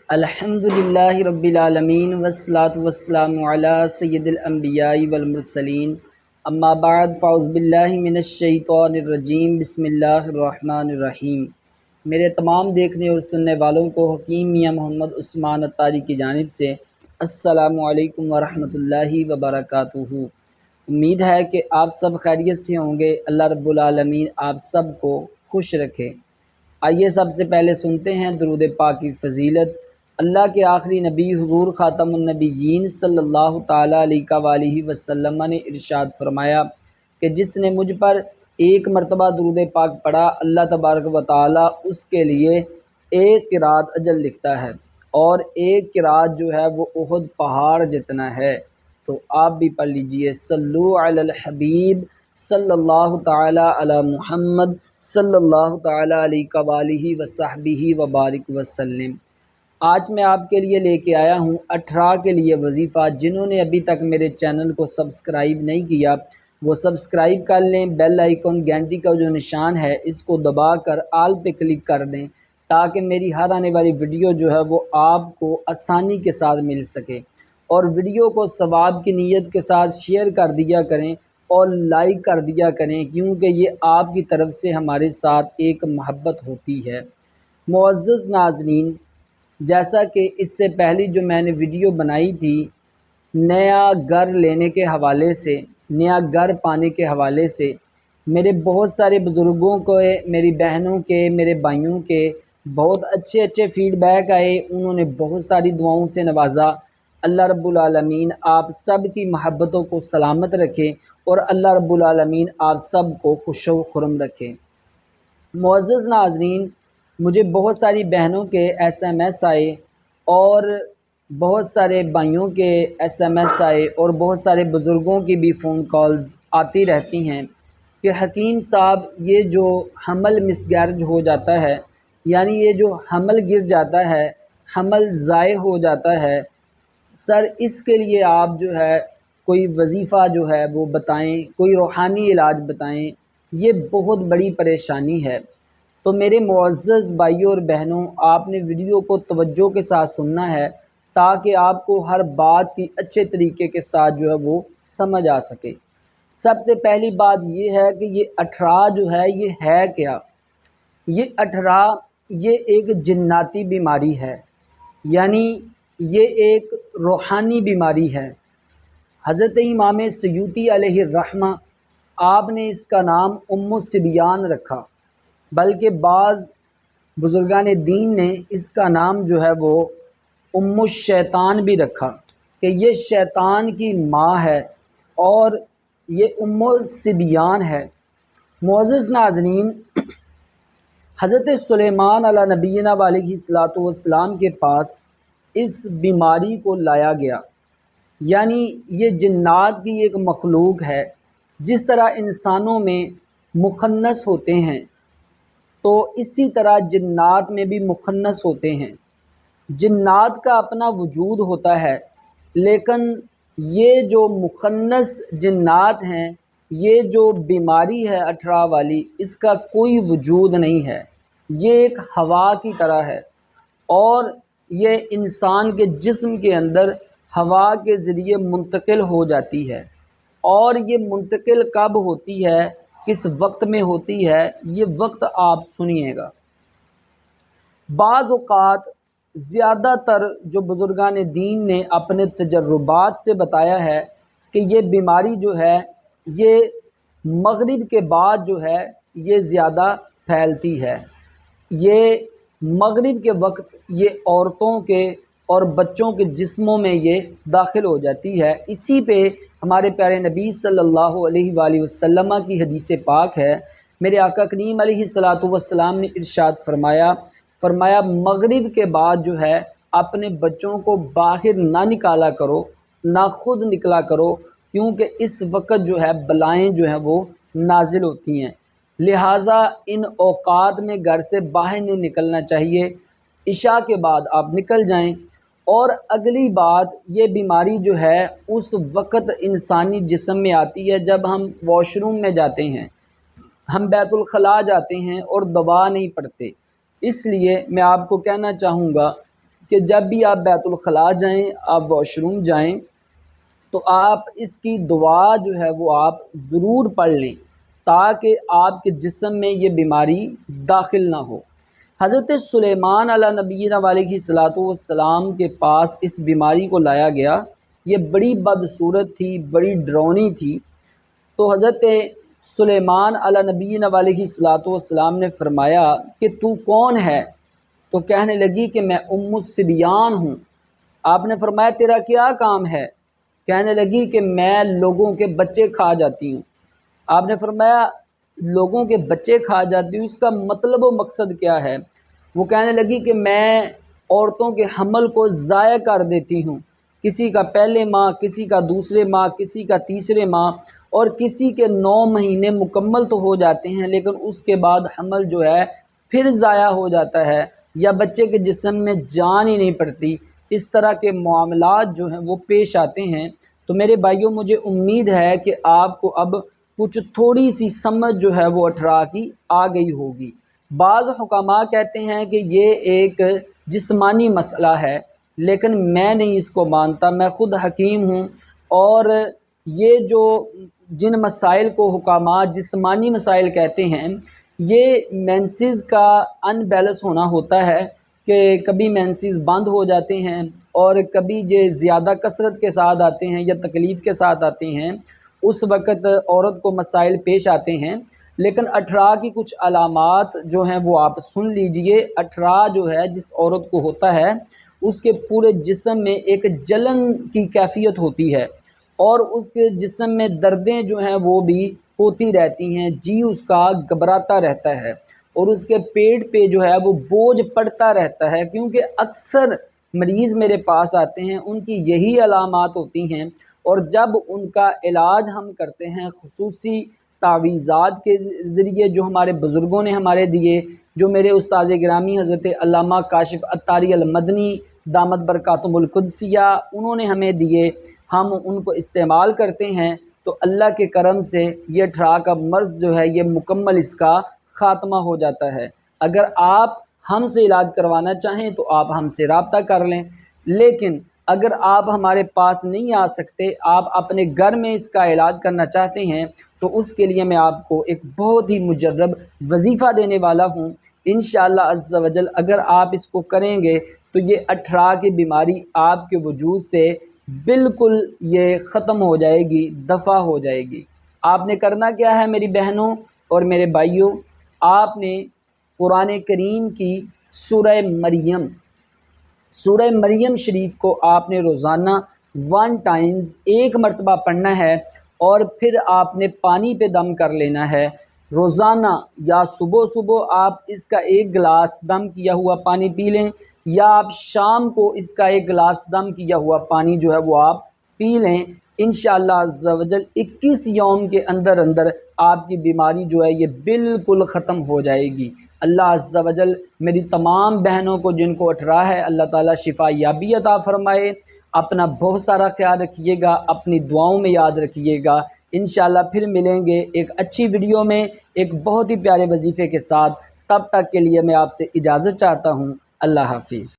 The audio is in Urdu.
الحمدللہ رب العالمین والصلاة والسلام علی سید الانبیاء والمرسلین اما بعد فاعوذ باللہ من الشیطان الرجیم بسم اللہ الرحمن الرحیم۔ میرے تمام دیکھنے اور سننے والوں کو حکیم میاں محمد عثمان عطاری کی جانب سے السلام علیکم ورحمۃ اللہ وبرکاتہ۔ امید ہے کہ آپ سب خیریت سے ہوں گے۔ اللہ رب العالمین آپ سب کو خوش رکھے۔ آئیے سب سے پہلے سنتے ہیں درود پاک کی فضیلت۔ اللہ کے آخری نبی حضور خاتم النبیین صلی اللہ تعالیٰ علیہ وآلہ وسلم نے ارشاد فرمایا کہ جس نے مجھ پر ایک مرتبہ درود پاک پڑھا، اللہ تبارک و تعالیٰ اس کے لیے ایک قرات اجر لکھتا ہے، اور ایک قرات جو ہے وہ احد پہاڑ جتنا ہے۔ تو آپ بھی پڑھ لیجئے، صلو علی الحبیب صلی اللہ تعالیٰ علی محمد صلی اللہ تعالیٰ علیہ وآلہ وصحبہ وبارک وسلم۔ آج میں آپ کے لیے لے کے آیا ہوں 18 کے لیے وظیفہ۔ جنہوں نے ابھی تک میرے چینل کو سبسکرائب نہیں کیا وہ سبسکرائب کر لیں، بیل آئیکن گھنٹی کا جو نشان ہے اس کو دبا کر آل پہ کلک کر دیں تاکہ میری ہر آنے والی ویڈیو جو ہے وہ آپ کو آسانی کے ساتھ مل سکے، اور ویڈیو کو ثواب کی نیت کے ساتھ شیئر کر دیا کریں اور لائک کر دیا کریں، کیونکہ یہ آپ کی طرف سے ہمارے ساتھ ایک محبت ہوتی ہے۔ معزز ناظرین، جیسا کہ اس سے پہلی جو میں نے ویڈیو بنائی تھی نیا گھر لینے کے حوالے سے، نیا گھر پانے کے حوالے سے، میرے بہت سارے بزرگوں کو، میری بہنوں کے، میرے بھائیوں کے بہت اچھے فیڈ بیک آئے۔ انہوں نے بہت ساری دعاؤں سے نوازا۔ اللہ رب العالمین آپ سب کی محبتوں کو سلامت رکھے، اور اللہ رب العالمین آپ سب کو خوش و خرم رکھے۔ معزز ناظرین، مجھے بہت ساری بہنوں کے ایس ایم ایس آئے اور بہت سارے بھائیوں کے ایس ایم ایس آئے اور بہت سارے بزرگوں کی بھی فون کالز آتی رہتی ہیں کہ حکیم صاحب یہ جو حمل مسگیرج ہو جاتا ہے، یعنی یہ جو حمل گر جاتا ہے، حمل ضائع ہو جاتا ہے، سر اس کے لیے آپ جو ہے کوئی وظیفہ جو ہے وہ بتائیں، کوئی روحانی علاج بتائیں، یہ بہت بڑی پریشانی ہے۔ تو میرے معزز بھائیوں اور بہنوں، آپ نے ویڈیو کو توجہ کے ساتھ سننا ہے تاکہ آپ کو ہر بات کی اچھے طریقے کے ساتھ جو ہے وہ سمجھ آ سکے۔ سب سے پہلی بات یہ ہے کہ یہ 18 جو ہے یہ ہے کیا؟ یہ 18 یہ ایک جناتی بیماری ہے، یعنی یہ ایک روحانی بیماری ہے۔ حضرت امام سیوطی علیہ الرحمہ آپ نے اس کا نام ام الصبیان رکھا، بلکہ بعض بزرگان دین نے اس کا نام جو ہے وہ ام الشیطان بھی رکھا کہ یہ شیطان کی ماں ہے، اور یہ ام الصبیان ہے۔ معزز ناظرین، حضرت سلیمان علی نبینا علیہ الصلاۃ والسلام کے پاس اس بیماری کو لایا گیا، یعنی یہ جنات کی ایک مخلوق ہے۔ جس طرح انسانوں میں مخنث ہوتے ہیں تو اسی طرح جنات میں بھی مخنث ہوتے ہیں۔ جنات کا اپنا وجود ہوتا ہے، لیکن یہ جو مخنث جنات ہیں، یہ جو بیماری ہے 18 والی، اس کا کوئی وجود نہیں ہے۔ یہ ایک ہوا کی طرح ہے، اور یہ انسان کے جسم کے اندر ہوا کے ذریعے منتقل ہو جاتی ہے، اور یہ منتقل کب ہوتی ہے، کس وقت میں ہوتی ہے، یہ وقت آپ سنیے گا۔ بعض اوقات زیادہ تر جو بزرگان دین نے اپنے تجربات سے بتایا ہے کہ یہ بیماری جو ہے یہ مغرب کے بعد جو ہے یہ زیادہ پھیلتی ہے۔ یہ مغرب کے وقت یہ عورتوں کے اور بچوں کے جسموں میں یہ داخل ہو جاتی ہے۔ اسی پہ ہمارے پیارے نبی صلی اللہ علیہ وآلہ وسلم کی حدیث پاک ہے۔ میرے آقا کریم علیہ الصلاۃ والسلام نے ارشاد فرمایا مغرب کے بعد جو ہے اپنے بچوں کو باہر نہ نکالا کرو، نہ خود نکلا کرو، کیونکہ اس وقت جو ہے بلائیں جو ہیں وہ نازل ہوتی ہیں، لہٰذا ان اوقات میں گھر سے باہر نہیں نکلنا چاہیے۔ عشاء کے بعد آپ نکل جائیں۔ اور اگلی بات، یہ بیماری جو ہے اس وقت انسانی جسم میں آتی ہے جب ہم واش روم میں جاتے ہیں، ہم بیت الخلاء جاتے ہیں اور دوا نہیں پڑتے۔ اس لیے میں آپ کو کہنا چاہوں گا کہ جب بھی آپ بیت الخلاء جائیں، آپ واش روم جائیں، تو آپ اس کی دعا جو ہے وہ آپ ضرور پڑھ لیں تاکہ آپ کے جسم میں یہ بیماری داخل نہ ہو۔ حضرت سلیمان علیہ نبینا علیہ الصلاۃ والسلام کے پاس اس بیماری کو لایا گیا۔ یہ بڑی بدصورت تھی، بڑی ڈراؤنی تھی۔ تو حضرت سلیمان علیہ نبینا علیہ الصلاۃ والسلام نے فرمایا کہ تو کون ہے؟ تو کہنے لگی کہ میں ام الصبیان ہوں۔ آپ نے فرمایا تیرا کیا کام ہے؟ کہنے لگی کہ میں لوگوں کے بچے کھا جاتی ہوں۔ آپ نے فرمایا لوگوں کے بچے کھا جاتی ہوں، اس کا مطلب و مقصد کیا ہے؟ وہ کہنے لگی کہ میں عورتوں کے حمل کو ضائع کر دیتی ہوں، کسی کا پہلے ماہ، کسی کا دوسرے ماہ، کسی کا تیسرے ماہ، اور کسی کے 9 مہینے مکمل تو ہو جاتے ہیں لیکن اس کے بعد حمل جو ہے پھر ضائع ہو جاتا ہے یا بچے کے جسم میں جان ہی نہیں پڑتی۔ اس طرح کے معاملات جو ہیں وہ پیش آتے ہیں۔ تو میرے بھائیوں، مجھے امید ہے کہ آپ کو اب کچھ تھوڑی سی سمجھ جو ہے وہ 18 کی آ گئی ہوگی۔ بعض حکماء کہتے ہیں کہ یہ ایک جسمانی مسئلہ ہے، لیکن میں نہیں اس کو مانتا۔ میں خود حکیم ہوں، اور یہ جو جن مسائل کو حکماء جسمانی مسائل کہتے ہیں، یہ مینسز کا ان بیلنس ہونا ہوتا ہے کہ کبھی مینسز بند ہو جاتے ہیں اور کبھی یہ زیادہ کثرت کے ساتھ آتے ہیں یا تکلیف کے ساتھ آتے ہیں، اس وقت عورت کو مسائل پیش آتے ہیں۔ لیکن 18 کی کچھ علامات جو ہیں وہ آپ سن لیجئے۔ 18 جو ہے جس عورت کو ہوتا ہے اس کے پورے جسم میں ایک جلن کی کیفیت ہوتی ہے، اور اس کے جسم میں دردیں جو ہیں وہ بھی ہوتی رہتی ہیں، جی اس کا گھبراتا رہتا ہے، اور اس کے پیٹ پہ جو ہے وہ بوجھ پڑتا رہتا ہے، کیونکہ اکثر مریض میرے پاس آتے ہیں ان کی یہی علامات ہوتی ہیں، اور جب ان کا علاج ہم کرتے ہیں خصوصی تعویذات کے ذریعے جو ہمارے بزرگوں نے ہمارے دیے، جو میرے استاذ گرامی حضرت علامہ کاشف عطاری المدنی دامت برکاتہم القدسیہ انہوں نے ہمیں دیے، ہم ان کو استعمال کرتے ہیں، تو اللہ کے کرم سے یہ 18 کا مرض جو ہے یہ مکمل اس کا خاتمہ ہو جاتا ہے۔ اگر آپ ہم سے علاج کروانا چاہیں تو آپ ہم سے رابطہ کر لیں، لیکن اگر آپ ہمارے پاس نہیں آ سکتے، آپ اپنے گھر میں اس کا علاج کرنا چاہتے ہیں، تو اس کے لیے میں آپ کو ایک بہت ہی مجرب وظیفہ دینے والا ہوں۔ انشاءاللہ عز و جل اگر آپ اس کو کریں گے تو یہ 18 کی بیماری آپ کے وجود سے بالکل یہ ختم ہو جائے گی، دفع ہو جائے گی۔ آپ نے کرنا کیا ہے میری بہنوں اور میرے بھائیوں؟ آپ نے قرآن کریم کی سورہ مریم شریف کو آپ نے روزانہ 1 ٹائمز 1 مرتبہ پڑھنا ہے، اور پھر آپ نے پانی پہ دم کر لینا ہے روزانہ، یا صبح آپ اس کا 1 گلاس دم کیا ہوا پانی پی لیں، یا آپ شام کو اس کا 1 گلاس دم کیا ہوا پانی جو ہے وہ آپ پی لیں۔ انشاءاللہ عز و جل 21 یوم کے اندر آپ کی بیماری جو ہے یہ بالکل ختم ہو جائے گی۔ اللہ عز و جل میری تمام بہنوں کو جن کو 18 ہے اللہ تعالیٰ شفا یابی عطا فرمائے۔ اپنا بہت سارا خیال رکھیے گا، اپنی دعاؤں میں یاد رکھیے گا۔ انشاءاللہ پھر ملیں گے ایک اچھی ویڈیو میں ایک بہت ہی پیارے وظیفے کے ساتھ۔ تب تک کے لیے میں آپ سے اجازت چاہتا ہوں۔ اللہ حافظ۔